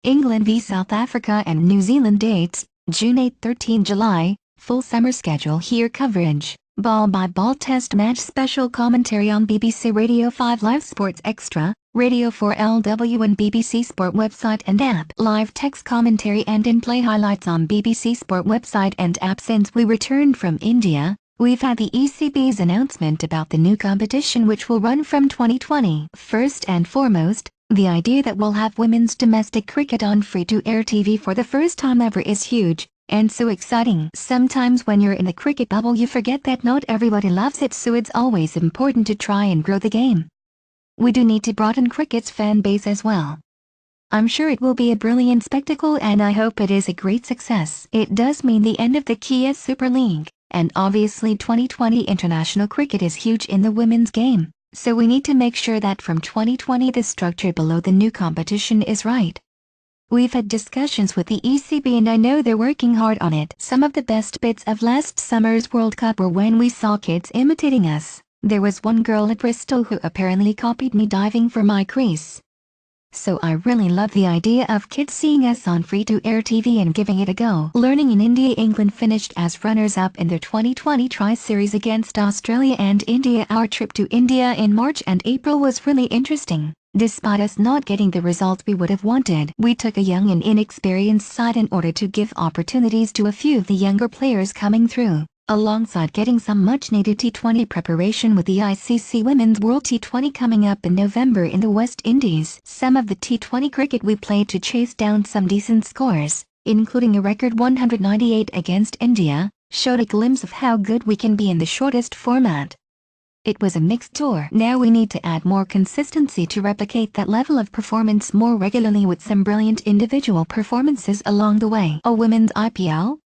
England v South Africa and New Zealand dates, June 8-13 July, full summer schedule here coverage, ball-by-ball test match special commentary on BBC Radio 5 Live Sports Extra, Radio 4 LW and BBC Sport website and app. Live text commentary and in-play highlights on BBC Sport website and app. Since we returned from India, we've had the ECB's announcement about the new competition which will run from 2020. First and foremost, the idea that we'll have women's domestic cricket on free-to-air TV for the first time ever is huge, and so exciting. Sometimes when you're in the cricket bubble you forget that not everybody loves it, so it's always important to try and grow the game. We do need to broaden cricket's fan base as well. I'm sure it will be a brilliant spectacle and I hope it is a great success. It does mean the end of the Kia Super League, and obviously 2020 international cricket is huge in the women's game, so we need to make sure that from 2020 the structure below the new competition is right. We've had discussions with the ECB and I know they're working hard on it. Some of the best bits of last summer's World Cup were when we saw kids imitating us. There was one girl at Bristol who apparently copied me diving for my crease. So I really love the idea of kids seeing us on free-to-air TV and giving it a go. Learning in India. England finished as runners-up in their 2020 Tri-Series against Australia and India. Our trip to India in March and April was really interesting. Despite us not getting the results we would have wanted, we took a young and inexperienced side in order to give opportunities to a few of the younger players coming through, alongside getting some much-needed T20 preparation with the ICC Women's World T20 coming up in November in the West Indies. Some of the T20 cricket we played to chase down some decent scores, including a record 198 against India, showed a glimpse of how good we can be in the shortest format. It was a mixed tour. Now we need to add more consistency to replicate that level of performance more regularly with some brilliant individual performances along the way. A women's IPL?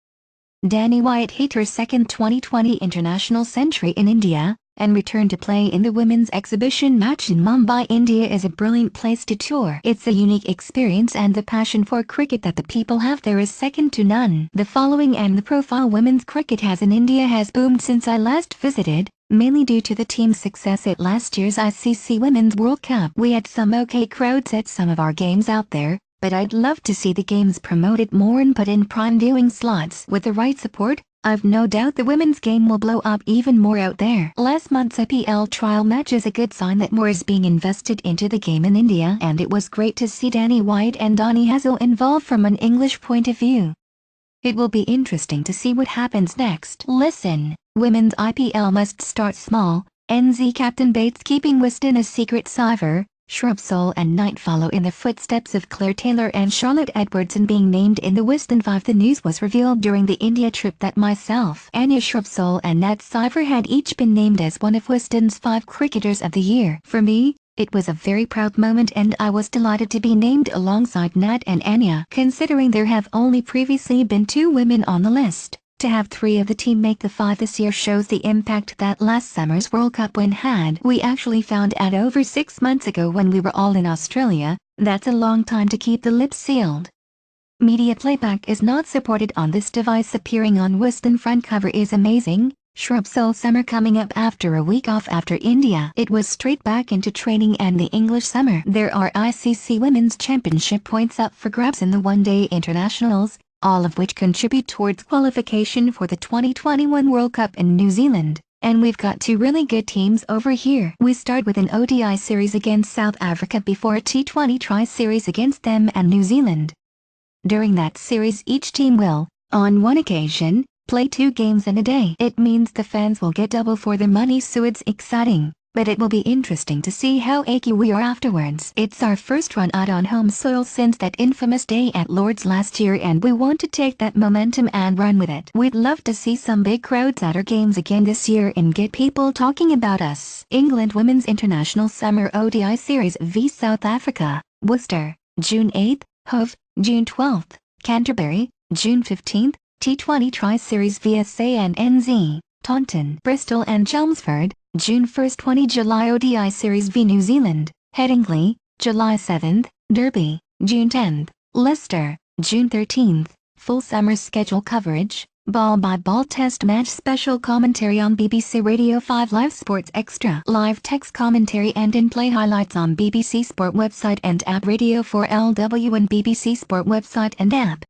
Danny Wyatt hit her second 2020 international century in India, and returned to play in the women's exhibition match in Mumbai. India is a brilliant place to tour. It's a unique experience and the passion for cricket that the people have there is second to none. The following and the profile women's cricket has in India has boomed since I last visited, mainly due to the team's success at last year's ICC Women's World Cup. We had some okay crowds at some of our games out there, but I'd love to see the games promoted more and put in prime viewing slots. With the right support, I've no doubt the women's game will blow up even more out there. Last month's IPL trial match is a good sign that more is being invested into the game in India, and it was great to see Danny Wyatt and Donny Hazel involved from an English point of view. It will be interesting to see what happens next. Listen, women's IPL must start small. NZ captain Bates keeping Wisden a secret. Cypher, Shrubsole and Knight follow in the footsteps of Claire Taylor and Charlotte Edwardson being named in the Wisden 5. The news was revealed during the India trip that myself, Anya Shrubsole and Nat Cypher had each been named as one of Wisden's 5 cricketers of the year. For me, it was a very proud moment and I was delighted to be named alongside Nat and Anya. Considering there have only previously been 2 women on the list, to have 3 of the team make the 5 this year shows the impact that last summer's World Cup win had. We actually found out over 6 months ago when we were all in Australia. That's a long time to keep the lips sealed. Media playback is not supported on this device. Appearing on Wisden front cover is amazing. Shrubsole summer coming up after a week off after India. It was straight back into training and the English summer. There are ICC Women's Championship points up for grabs in the one-day internationals, all of which contribute towards qualification for the 2021 World Cup in New Zealand. And we've got 2 really good teams over here. We start with an ODI series against South Africa before a T20 Tri-Series against them and New Zealand. During that series each team will, on one occasion, play 2 games in a day. It means the fans will get double for their money, so it's exciting. But it will be interesting to see how achy we are afterwards. It's our first run out on home soil since that infamous day at Lord's last year and we want to take that momentum and run with it. We'd love to see some big crowds at our games again this year and get people talking about us. England Women's International Summer ODI Series v South Africa, Worcester, June 8th, Hove, June 12th, Canterbury, June 15th, T20 Tri-Series VSA and NZ, Taunton, Bristol and Chelmsford, June 1st. 20 July ODI Series v New Zealand, Headingley, July 7th, Derby, June 10th, Leicester, June 13th. Full summer schedule coverage, Ball by Ball Test Match Special Commentary on BBC Radio 5 Live Sports Extra. Live text commentary and in-play highlights on BBC Sport website and app, Radio 4LW and BBC Sport website and app.